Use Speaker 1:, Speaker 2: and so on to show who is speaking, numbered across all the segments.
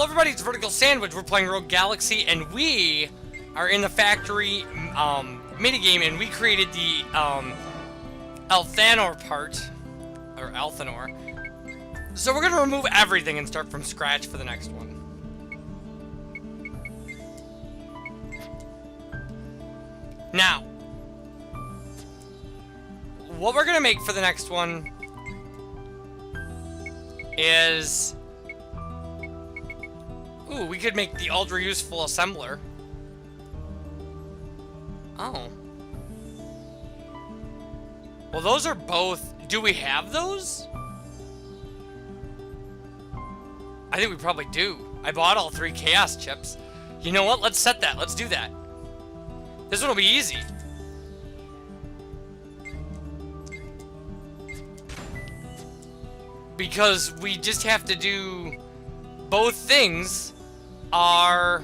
Speaker 1: Hello everybody, it's VerticalSandwich. We're playing Rogue Galaxy, and we are in the factory minigame, and we created the Althanor part, or Althanor. So we're going to remove everything and start from scratch for the next one. Now, what we're going to make for the next one is... Ooh, we could make the ultra useful assembler. Oh. Well, those are both... Do we have those? I think we probably do. I bought all 3 chaos chips. You know what? Let's set that. Let's do that. This one will be easy. Because we just have to do... Both things are...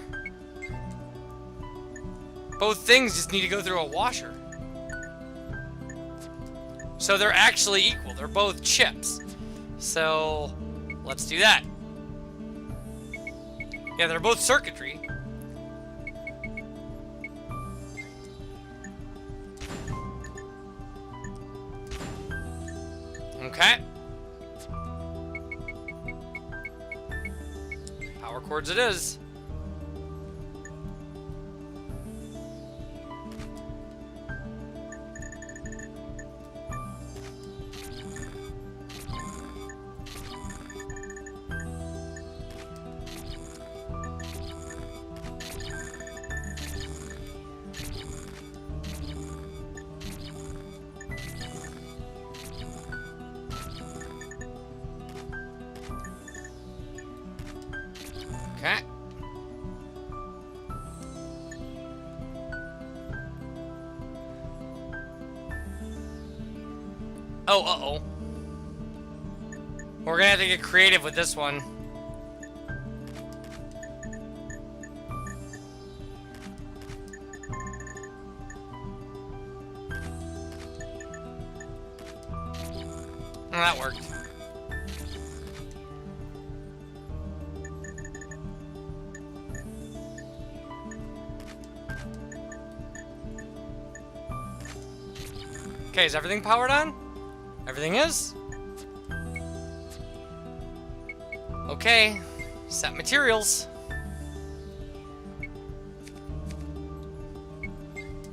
Speaker 1: Both things just need to go through a washer. So they're actually equal. They're both chips. So, let's do that. Yeah, they're both circuitry. Okay. Power cords it is. Okay. Oh, uh-oh. We're gonna have to get creative with this one. Oh, that worked. Okay, is everything powered on? Everything is? Okay, set materials.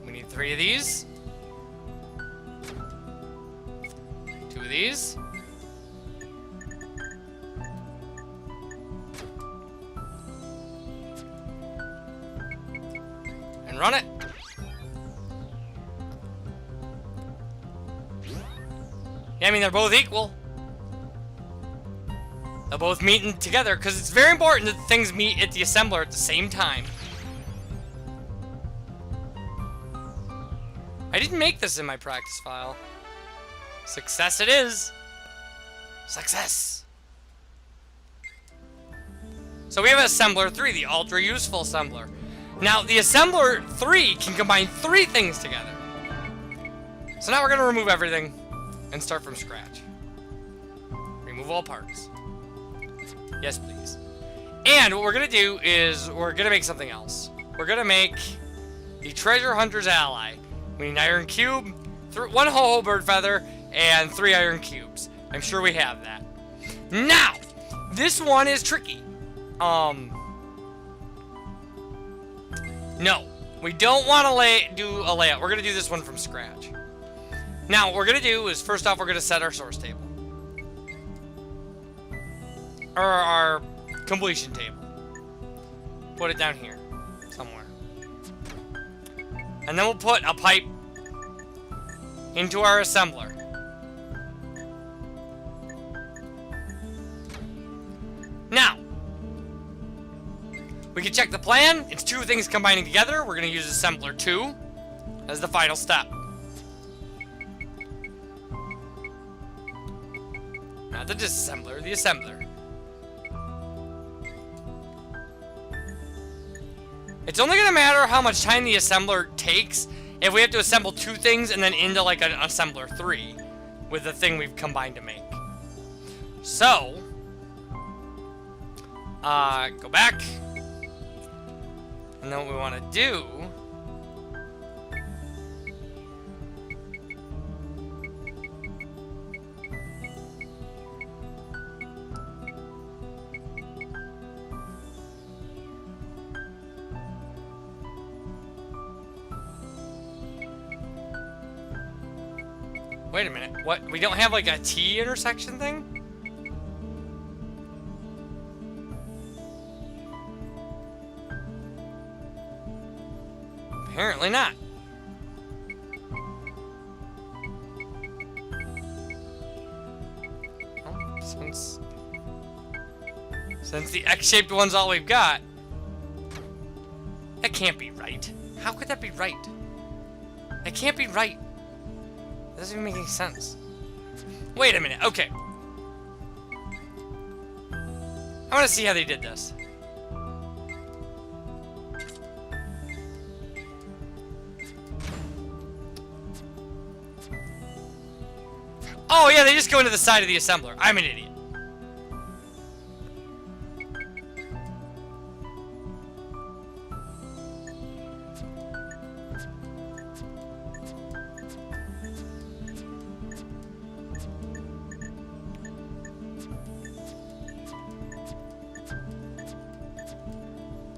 Speaker 1: We need 3 of these. 2 of these. And run it. Yeah, I mean, they're both equal. They'll both meet together, because it's very important that things meet at the assembler at the same time. I didn't make this in my practice file. Success it is. Success. So we have assembler 3, the ultra useful assembler. Now, the assembler 3 can combine 3 things together. So now we're going to remove everything and start from scratch. Remove all parts. Yes, please. And what we're going to do is we're going to make something else. We're going to make the Treasure Hunter's Ally. We need an iron cube, 1 ho-ho bird feather, and 3 iron cubes. I'm sure we have that. Now, this one is tricky. No, we don't want to do a layout. We're going to do this one from scratch. Now, what we're going to do is, first off, we're going to set our source table. Or our completion table. Put it down here. Somewhere. And then we'll put a pipe into our assembler. Now, we can check the plan. It's 2 things combining together. We're going to use assembler 2 as the final step. Not the disassembler, the assembler. It's only going to matter how much time the assembler takes if we have to assemble 2 things and then into like an assembler 3 with the thing we've combined to make. So, Go back. And then what we want to do... Wait a minute, what? We don't have like a T intersection thing? Apparently not. Well, since the X-shaped one's all we've got, that can't be right. How could that be right? That can't be right. That doesn't even make any sense. Wait a minute, okay. I want to see how they did this. Oh yeah, they just go into the side of the assembler. I'm an idiot.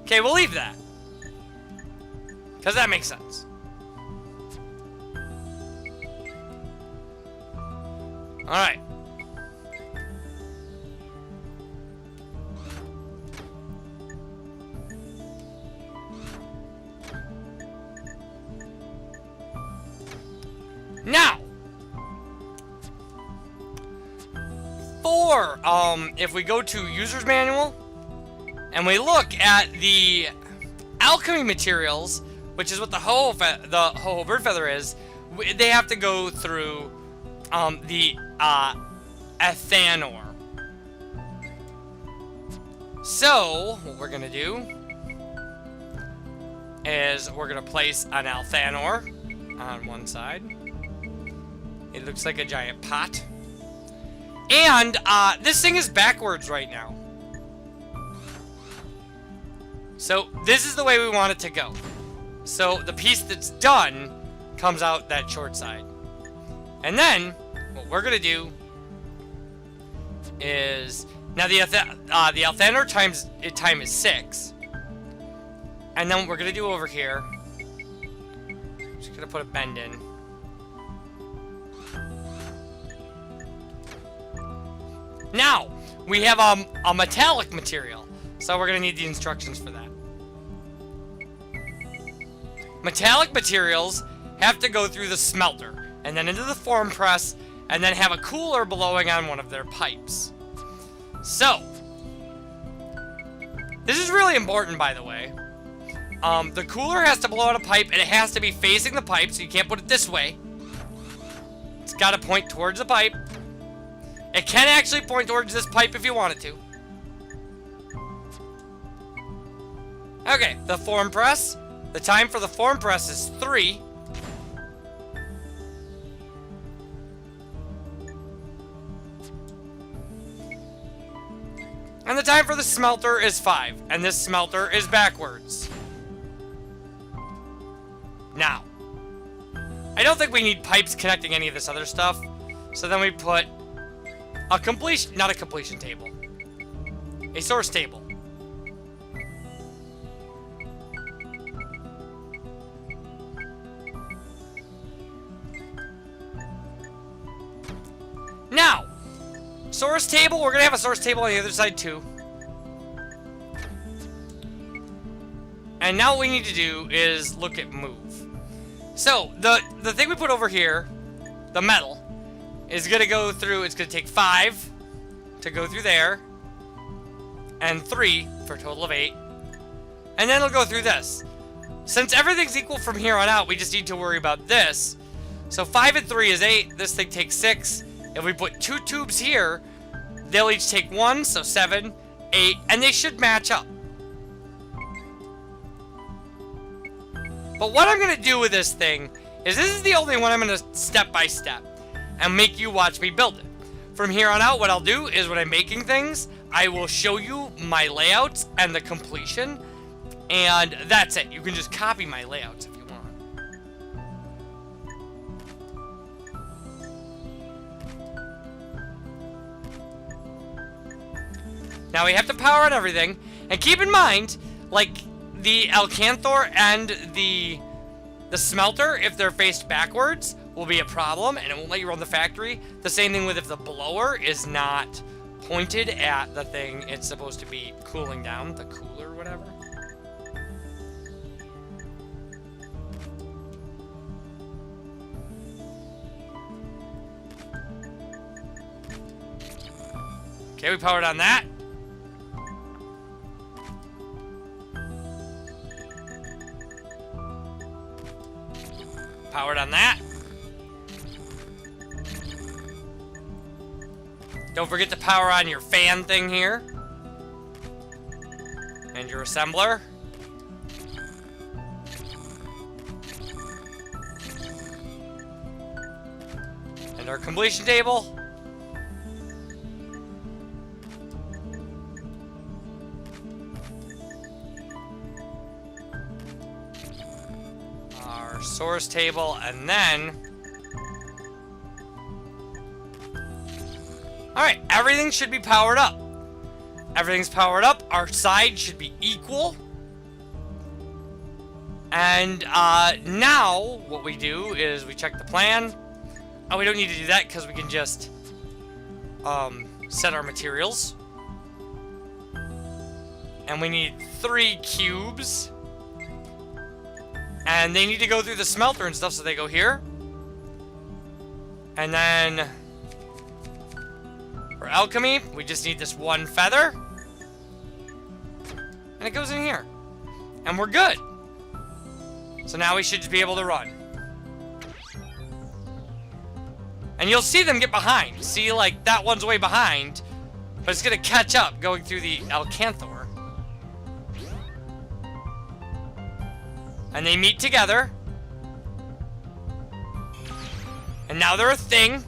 Speaker 1: Okay, we'll leave that. Because that makes sense. Alright. Now, if we go to User's Manual, and we look at the alchemy materials, which is what the Ho-Ho bird feather is, they have to go through the Athanor. So, what we're gonna do is we're gonna place an Athanor on one side. It looks like a giant pot. And, this thing is backwards right now. So, this is the way we want it to go. So, the piece that's done comes out that short side. And then, what we're gonna do is... Now, the Athanor time is 6. And then what we're gonna do over here... Just gonna put a bend in. Now, we have a metallic material. So we're gonna need the instructions for that. Metallic materials have to go through the smelter, and then into the form press, and then have a cooler blowing on one of their pipes. So, this is really important, by the way. The cooler has to blow out a pipe, and it has to be facing the pipe, so you can't put it this way. It's got to point towards the pipe. It can actually point towards this pipe if you want it to. Okay, the form press. The time for the form press is 3. And the time for the smelter is 5. And this smelter is backwards. Now, I don't think we need pipes connecting any of this other stuff. So then we put a completion, not a completion table. A source table. Now, source table, we're going to have a source table on the other side too. And now what we need to do is look at move. So, the thing we put over here, the metal, is going to go through, it's going to take 5 to go through there, and 3 for a total of 8. And then it'll go through this. Since everything's equal from here on out, we just need to worry about this. So 5 and 3 is 8, this thing takes 6. If we put 2 tubes here, they'll each take 1, so 7, 8, and they should match up. But what I'm going to do with this thing is this is the only one I'm going to step by step and make you watch me build it. From here on out, what I'll do is when I'm making things, I will show you my layouts and the completion, and that's it. You can just copy my layouts if you want. Now we have to power on everything, and keep in mind, like, the Alcanthor and the smelter, if they're faced backwards, will be a problem, and it won't let you run the factory. The same thing with if the blower is not pointed at the thing it's supposed to be cooling down, the cooler, whatever. Okay, we powered on that. Powered on that. Don't forget to power on your fan thing here. And your assembler. And our completion table. Our source table, and then... Alright, everything should be powered up. Everything's powered up. Our side should be equal. And now, what we do is we check the plan. Oh, we don't need to do that because we can just set our materials. And we need 3 cubes. And they need to go through the smelter and stuff, so they go here. And then... for alchemy, we just need this 1 feather. And it goes in here. And we're good. So now we should just be able to run. And you'll see them get behind. See, like, that one's way behind. But it's going to catch up going through the Alcanthor. And they meet together. And now they're a thing.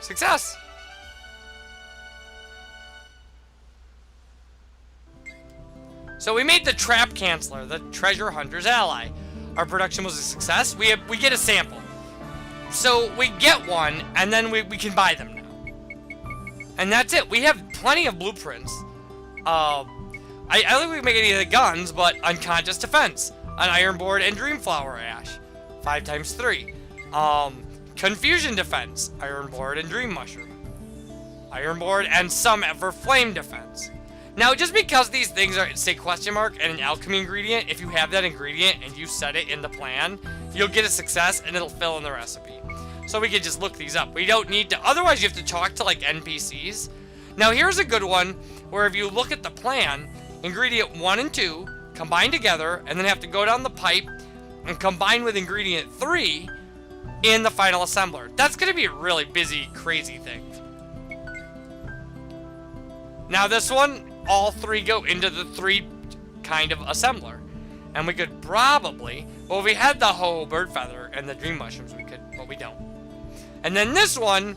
Speaker 1: Success! So we made the trap canceller, the treasure hunter's ally. Our production was a success. We get a sample. So we get one, and then we can buy them now. And that's it. We have plenty of blueprints. I don't think we can make any of the guns, but unconscious defense, an iron board, and dreamflower ash. 5 times 3. Confusion defense, iron board and dream mushroom. Iron board and some for flame defense. Now, just because these things are, say, question mark and an alchemy ingredient, if you have that ingredient and you set it in the plan, you'll get a success and it'll fill in the recipe. So we can just look these up. We don't need to, otherwise you have to talk to like NPCs. Now here's a good one where if you look at the plan, ingredient 1 and 2 combine together and then have to go down the pipe and combine with ingredient 3 in the final assembler. That's going to be a really busy, crazy thing. Now this one, all 3 go into the 3 kind of assembler. And we could probably, well, if we had the whole bird feather and the dream mushrooms, we could, but we don't. And then this one,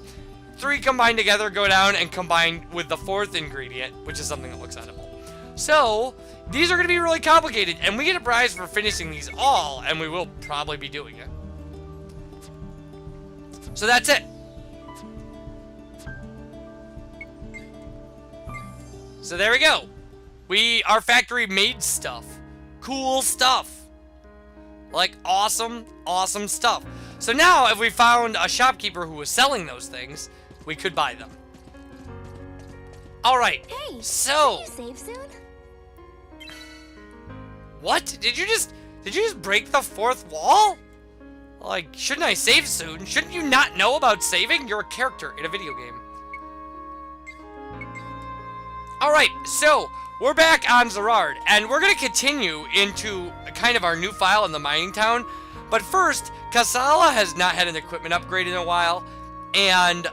Speaker 1: 3 combined together go down and combine with the 4th ingredient, which is something that looks edible. So, these are going to be really complicated, and we get a prize for finishing these all, and we will probably be doing it. So that's it. So there we go. Our factory made stuff. Cool stuff. Like awesome, awesome stuff. So now if we found a shopkeeper who was selling those things, we could buy them. Alright,
Speaker 2: hey,
Speaker 1: so...
Speaker 2: Can you save soon?
Speaker 1: What? Did you just break the 4th wall? Like, shouldn't I save soon? Shouldn't you not know about saving? You're a character in a video game. Alright, so, we're back on Zerard, and we're going to continue into kind of our new file in the mining town. But first, Kasala has not had an equipment upgrade in a while, and,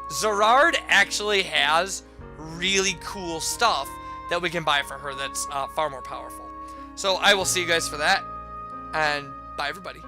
Speaker 1: Zerard actually has really cool stuff that we can buy for her that's far more powerful. So I will see you guys for that, and bye everybody.